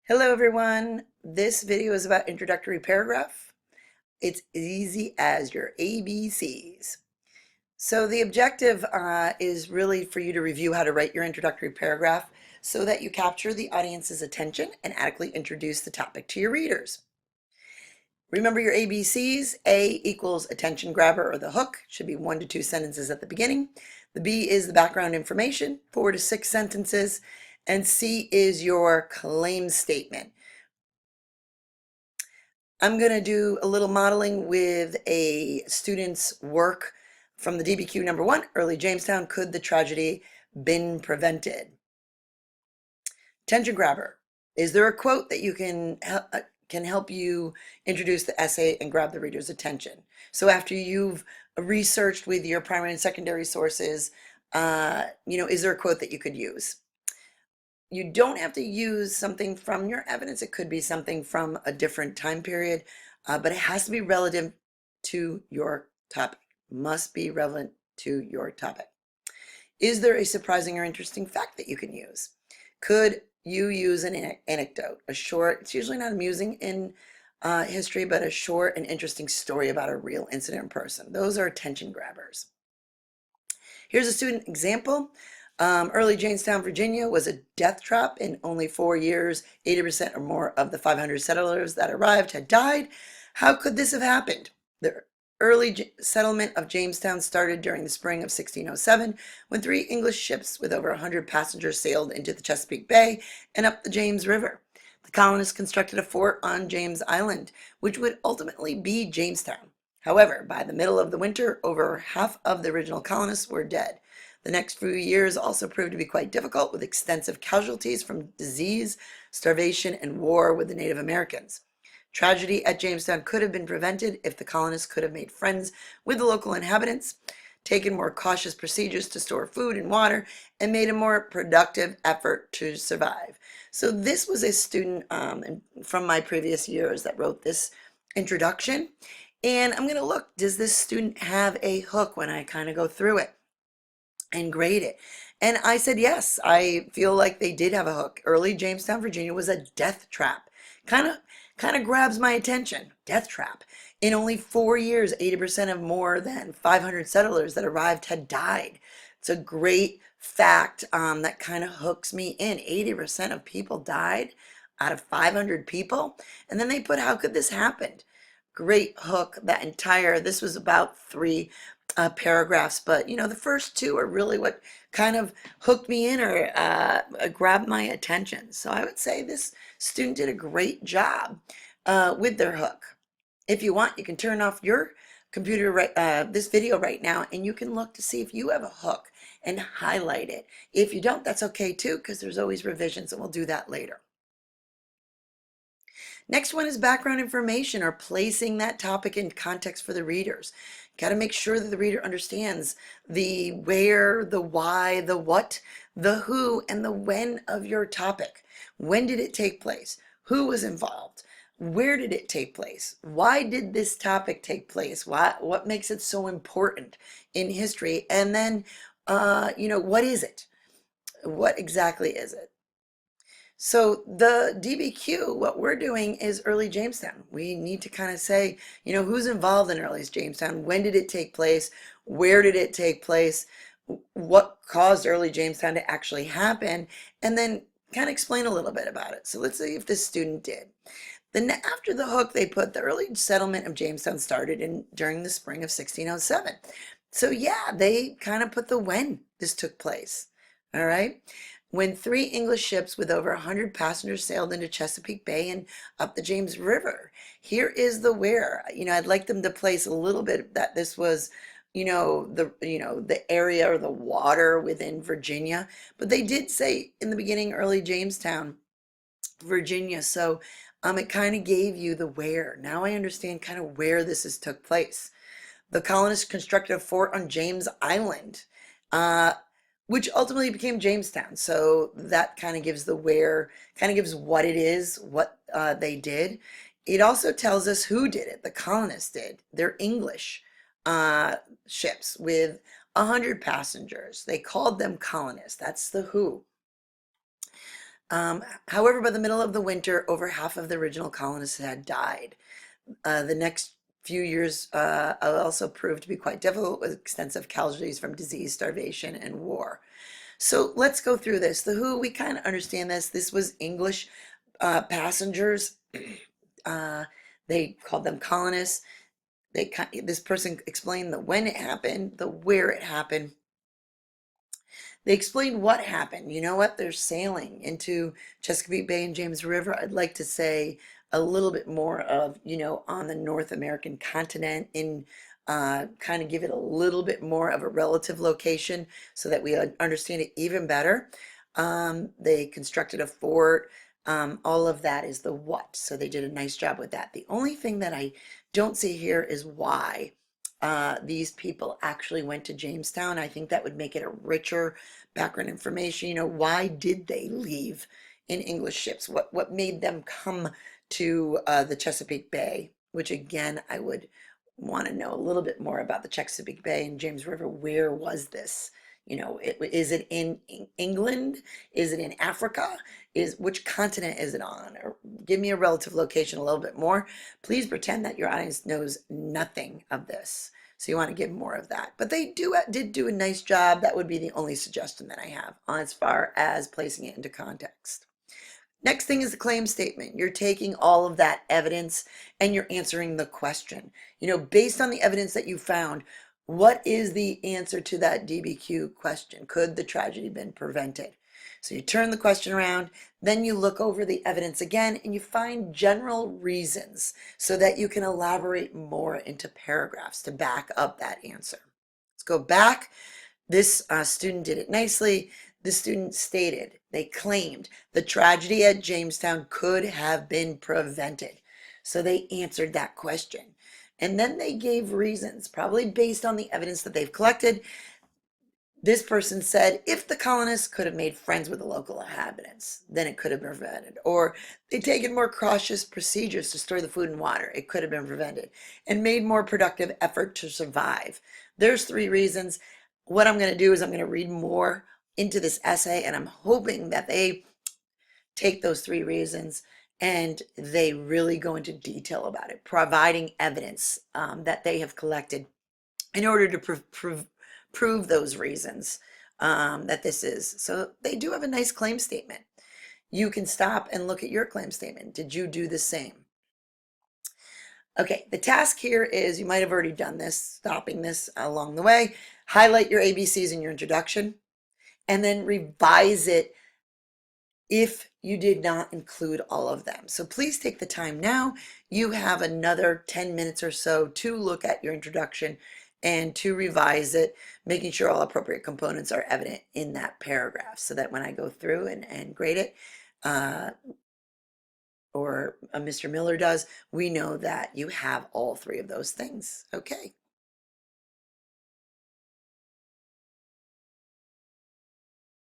Hello everyone. This video is about introductory paragraph. It's easy as your ABCs. So the objective is really for you to review how to write your introductory paragraph so that you capture the audience's attention and adequately introduce the topic to your readers. Remember your ABCs. A equals attention grabber or the hook. Should be 1 to 2 sentences at the beginning. The B is the background information, 4 to 6 sentences. And C is your claim statement. I'm going to do a little modeling with a student's work from the DBQ number 1, early Jamestown, could the tragedy been prevented? Attention grabber. Is there a quote that you can help you introduce the essay and grab the reader's attention? So after you've researched with your primary and secondary sources, is there a quote that you could use? You don't have to use something from your evidence. It could be something from a different time period, but it has to be relative to your topic. Must be relevant to your topic. Is there a surprising or interesting fact that you can use? Could you use an anecdote, a short, it's usually not amusing in history, but a short and interesting story about a real incident in person. Those are attention grabbers. Here's a student example. Early Jamestown, Virginia was a death trap. In only 4 years, 80% or more of the 500 settlers that arrived had died. How could this have happened? The early settlement of Jamestown started during the spring of 1607 when 3 English ships with over 100 passengers sailed into the Chesapeake Bay and up the James River. The colonists constructed a fort on James Island, which would ultimately be Jamestown. However, by the middle of the winter, over half of the original colonists were dead. The next few years also proved to be quite difficult, with extensive casualties from disease, starvation, and war with the Native Americans. Tragedy at Jamestown could have been prevented if the colonists could have made friends with the local inhabitants, taken more cautious procedures to store food and water, and made a more productive effort to survive. So this was a student from my previous years that wrote this introduction. And I'm going to look, does this student have a hook when I kind of go through it and grade it? And I said, yes, I feel like they did have a hook. Early Jamestown, Virginia was a death trap. Kind of grabs my attention. Death trap. In only 4 years, 80% of more than 500 settlers that arrived had died. It's a great fact that kind of hooks me in. 80% of people died out of 500 people. And then they put, how could this happen? Great hook. This was about 3 paragraphs, but the first 2 are really what kind of hooked me in or grabbed my attention. So I would say this student did a great job with their hook. If you want, you can turn off your computer this video right now, and you can look to see if you have a hook and highlight it. If you don't, that's okay too, because there's always revisions, and we'll do that later. Next one is background information, or placing that topic in context for the readers. Got to make sure that the reader understands the where, the why, the what, the who, and the when of your topic. When did it take place? Who was involved? Where did it take place? Why did this topic take place? What makes it so important in history? And then, what is it? What exactly is it? So the DBQ, what we're doing is early Jamestown. We need to kind of say, who's involved in early Jamestown? When did it take place? Where did it take place? What caused early Jamestown to actually happen? And then kind of explain a little bit about it. So let's see if this student did. Then after the hook, they put the early settlement of Jamestown started during the spring of 1607. So yeah, they kind of put the when this took place. All right. When 3 English ships with over 100 passengers sailed into Chesapeake Bay and up the James River. Here is the where. I'd like them to place a little bit that this was, the area or the water within Virginia. But they did say in the beginning, early Jamestown, Virginia. So it kind of gave you the where. Now I understand kind of where this took place. The colonists constructed a fort on James Island, which ultimately became Jamestown. So that kind of gives the where, kind of gives what it is, what they did. It also tells us who did it. The colonists did. They're English ships with 100 passengers. They called them colonists. That's the who. However, by the middle of the winter, over half of the original colonists had died. The next few years also proved to be quite difficult with extensive casualties from disease, starvation, and war. So let's go through this. The Who, we kind of understand this. This was English passengers. Uh, they called them colonists. This person explained the when it happened, the where it happened. They explained what happened. You know what? They're sailing into Chesapeake Bay and James River. I'd like to say a little bit more of, on the North American continent in kind of give it a little bit more of a relative location so that we understand it even better. They constructed a fort. All of that is the what. So they did a nice job with that. The only thing that I don't see here is why these people actually went to Jamestown. I think that would make it a richer background information. Why did they leave in English ships? What made them come to the Chesapeake Bay? Which again, I would want to know a little bit more about the Chesapeake Bay and James River. Where was this? Is it in England? Is it in Africa? Which continent is it on? Or give me a relative location a little bit more. Please pretend that your audience knows nothing of this. So you want to give more of that. But they did do a nice job. That would be the only suggestion that I have as far as placing it into context. Next thing is the claim statement. You're taking all of that evidence and you're answering the question. Based on the evidence that you found, what is the answer to that DBQ question? Could the tragedy been prevented? So you turn the question around, then you look over the evidence again and you find general reasons so that you can elaborate more into paragraphs to back up that answer. Let's go back. This student did it nicely. The student stated, they claimed the tragedy at Jamestown could have been prevented. So they answered that question. And then they gave reasons, probably based on the evidence that they've collected. This person said, if the colonists could have made friends with the local inhabitants, then it could have been prevented. Or they'd taken more cautious procedures to store the food and water, it could have been prevented. And made more productive effort to survive. There's 3 reasons. What I'm going to do is I'm going to read more into this essay, and I'm hoping that they take those 3 reasons and they really go into detail about it, providing evidence that they have collected in order to prove those reasons that this is. So they do have a nice claim statement. You can stop and look at your claim statement. Did you do the same? Okay, the task here is, you might have already done this, stopping this along the way. Highlight your ABCs in your introduction and then revise it if you did not include all of them. So please take the time now. You have another 10 minutes or so to look at your introduction and to revise it, making sure all appropriate components are evident in that paragraph so that when I go through and grade it, or Mr. Miller does, we know that you have all 3 of those things. Okay.